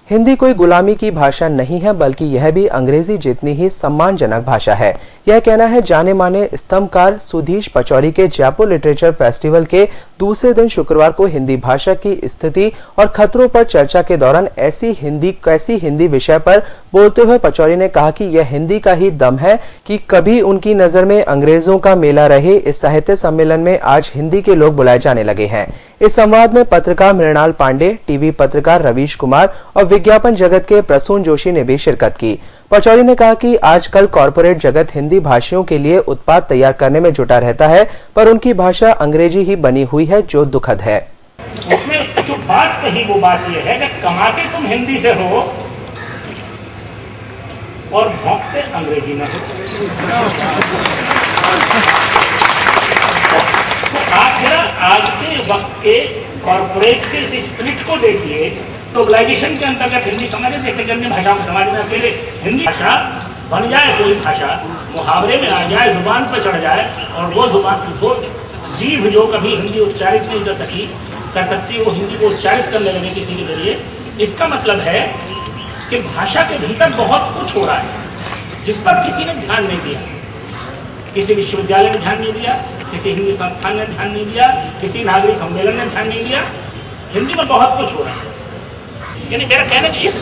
हिंदी कोई गुलामी की भाषा नहीं है, बल्कि यह भी अंग्रेजी जितनी ही सम्मानजनक भाषा है। यह कहना है जाने माने स्तंभकार सुधीश पचौरी के जयपुर लिटरेचर फेस्टिवल के दूसरे दिन शुक्रवार को हिंदी भाषा की स्थिति और खतरों पर चर्चा के दौरान कैसी हिंदी विषय पर बोलते हुए पचौरी ने कहा कि यह हिंदी का ही दम है कि कभी उनकी नजर में अंग्रेजों का मेला रहे। इस साहित्य सम्मेलन में आज हिंदी के लोग बुलाए जाने लगे हैं। इस संवाद में पत्रकार मृणाल पांडे, टीवी पत्रकार रवीश कुमार और विज्ञापन जगत के प्रसून जोशी ने भी शिरकत की। पचौरी ने कहा कि आजकल कॉरपोरेट जगत हिंदी भाषियों के लिए उत्पाद तैयार करने में जुटा रहता है, पर उनकी भाषा अंग्रेजी ही बनी हुई है, जो दुखद है। उसमें जो बात कही वो बात ये है कि कमाते तुम हिंदी से हो और भौंकते अंग्रेजी में हो। तो आज के वक्त के कॉर्पोरेट के इस स्प्रिट को देखिए। ग्लोबलाइजेशन के अंतर्गत हिंदी समझ जैसे अन्य भाषाओं को समाज में अकेले हिंदी भाषा बन जाए, कोई भाषा मुहावरे में आ जाए, जुबान पर चढ़ जाए, और वो जुबान वो जीभ जो कभी हिंदी उच्चारित नहीं कर सकती वो हिंदी को उच्चारित करने लगे किसी के जरिए। इसका मतलब है कि भाषा के भीतर बहुत कुछ हो रहा है जिस पर किसी ने ध्यान नहीं दिया। किसी विश्वविद्यालय ने ध्यान नहीं दिया, किसी हिंदी संस्थान ने ध्यान नहीं दिया, किसी नागरिक सम्मेलन ने ध्यान नहीं दिया। हिंदी में बहुत कुछ हो रहा है। यानी मेरा कहना है कि इस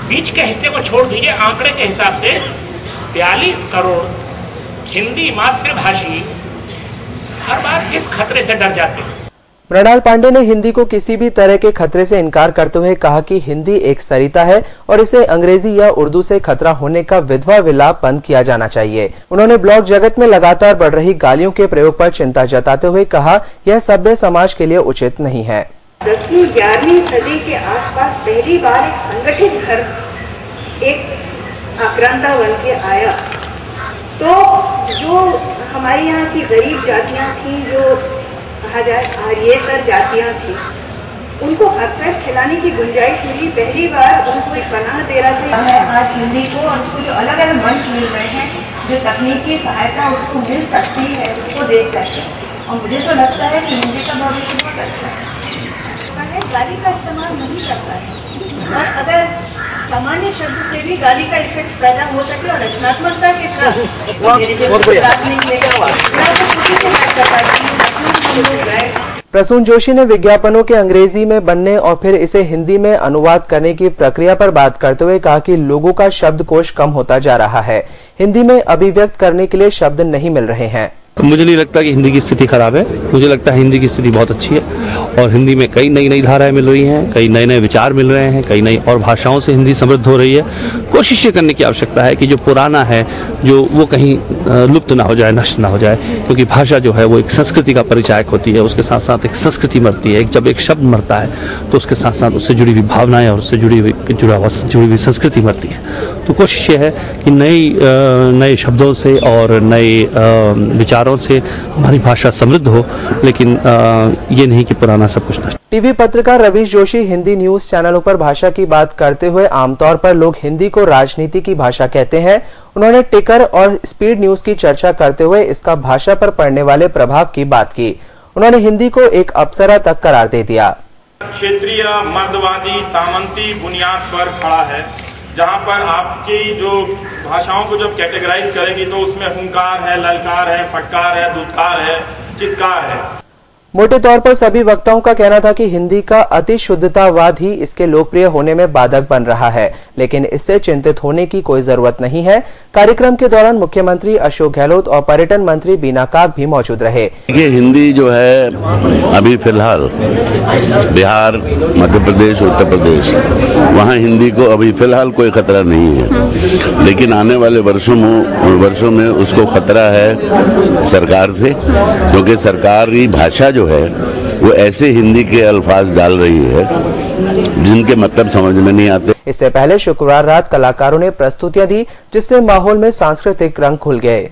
बीच के हिस्से को छोड़ दीजिए। आंकड़े के हिसाब से 42 करोड़ हिंदी मातृभाषी हर बार किस खतरे से डर जाते हैं। मृणाल पांडे ने हिंदी को किसी भी तरह के खतरे से इनकार करते हुए कहा कि हिंदी एक सरिता है और इसे अंग्रेजी या उर्दू से खतरा होने का विधवा विलाप बंद किया जाना चाहिए। उन्होंने ब्लॉग जगत में लगातार बढ़ रही गालियों के प्रयोग पर चिंता जताते हुए कहा, यह सभ्य समाज के लिए उचित नहीं है। 10वीं-11वीं सदी के आसपास पहली बार एक संगठित धर्म एक आक्रांता बन के आया, तो जो हमारे यहाँ की गरीब जातियाँ थी, जो कहा जाए आर्येतर जातियाँ थी, उनको खतरा फैलाने की गुंजाइश मिली। पहली बार उनको एक पनाह दे रहा था। आज हिंदी को और उसको जो अलग अलग मंच मिल रहे हैं, जो तकनीकी सहायता उसको मिल सकती है, उसको देख करके, और मुझे तो लगता है कि हिंदी का भविष्य बहुत अच्छा है। गाली का इस्तेमाल नहीं करता है, और अगर सामान्य शब्द से भी गाली का इफेक्ट पैदा हो सके और रचनात्मकता के साथ प्रसून जोशी ने विज्ञापनों के अंग्रेजी में बनने और फिर इसे हिंदी में अनुवाद करने की प्रक्रिया पर बात करते हुए कहा कि लोगों का शब्दकोश कम होता जा रहा है। हिंदी में अभिव्यक्त करने के लिए शब्द नहीं मिल रहे हैं। मुझे नहीं लगता कि हिंदी की स्थिति खराब है। मुझे लगता है हिंदी की स्थिति बहुत अच्छी है, और हिंदी में कई नई नई धाराएं मिल रही हैं, कई नए नए विचार मिल रहे हैं, कई नई और भाषाओं से हिंदी समृद्ध हो रही है। कोशिश ये करने की आवश्यकता है कि जो पुराना है जो वो कहीं लुप्त ना हो जाए, नष्ट ना हो जाए, क्योंकि भाषा जो है वो एक संस्कृति का परिचायक होती है। उसके साथ साथ एक संस्कृति मरती है। जब एक शब्द मरता है तो उसके साथ साथ उससे जुड़ी हुई भावनाएं और उससे जुड़ी हुई संस्कृति मरती है। तो कोशिश ये है कि नए शब्दों से और नए विचारों से हमारी भाषा समृद्ध हो, लेकिन ये नहीं कि पुराना सब कुछ नष्ट। टीवी पत्रकार रवीश जोशी हिंदी न्यूज चैनलों पर भाषा की बात करते हुए आमतौर पर लोग हिंदी को राजनीति की भाषा कहते हैं। उन्होंने टिकर और स्पीड न्यूज की चर्चा करते हुए इसका भाषा पर पड़ने वाले प्रभाव की बात की। उन्होंने हिंदी को एक अप्सरा तक करार दे दिया। क्षेत्रीय मर्दवादी सामंती बुनियाद पर खड़ा है, जहां पर आपकी जो भाषाओं को जब कैटेगराइज करेंगी तो उसमें हुंकार है, ललकार है, फटकार है, दुत्कार है, चित्कार है। मोटे तौर पर सभी वक्ताओं का कहना था कि हिंदी का अति शुद्धतावाद ही इसके लोकप्रिय होने में बाधक बन रहा है, लेकिन इससे चिंतित होने की कोई जरूरत नहीं है। कार्यक्रम के दौरान मुख्यमंत्री अशोक गहलोत और पर्यटन मंत्री बीना काग भी मौजूद रहे। ये हिंदी जो है अभी फिलहाल बिहार, मध्य प्रदेश, उत्तर प्रदेश, वहाँ हिंदी को अभी फिलहाल कोई खतरा नहीं है, लेकिन आने वाले वर्षों में उसको खतरा है सरकार से, क्योंकि सरकार की भाषा जो है वो ऐसे हिंदी के अल्फाज डाल रही है जिनके मतलब समझ में नहीं आते। इससे पहले शुक्रवार रात कलाकारों ने प्रस्तुतियां दी, जिससे माहौल में सांस्कृतिक रंग खुल गए।